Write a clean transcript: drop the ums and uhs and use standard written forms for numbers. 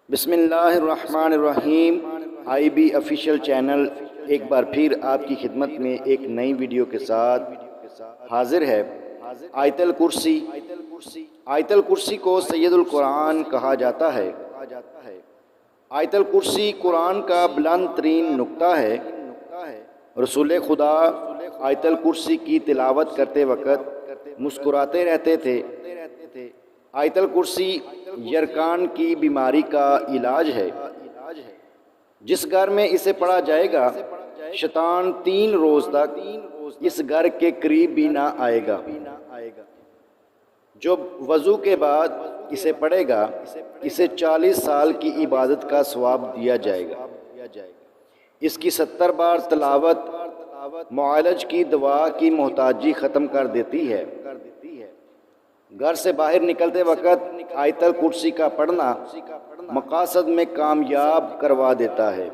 بسم اللہ الرحمن الرحیم۔ آئی بی آفیشیل چینل ایک بار پھر آپ کی خدمت میں ایک نئی ویڈیو کے ساتھ حاضر ہے۔ آیت الکرسی۔ آیت الکرسی کو سید القرآن کہا جاتا ہے۔ آیت الکرسی قرآن کا بلند ترین نکتہ ہے۔ رسول خدا آیت الکرسی کی تلاوت کرتے وقت مسکراتے رہتے تھے۔ آیت الکرسی یرکان کی بیماری کا علاج ہے۔ جس گھر میں اسے پڑھا جائے گا شیطان 3 روز تک اس گھر کے قریب بھی نہ آئے گا۔ جو وضو کے بعد اسے پڑھے گا اسے 40 سال کی عبادت کا ثواب دیا جائے گا۔ اس کی 70 بار تلاوت معالج کی دوا کی محتاجی ختم کر دیتی ہے۔ گھر سے باہر نکلتے وقت آیت الکرسی کا پڑھنا مقاصد میں کامیاب کروا دیتا ہے۔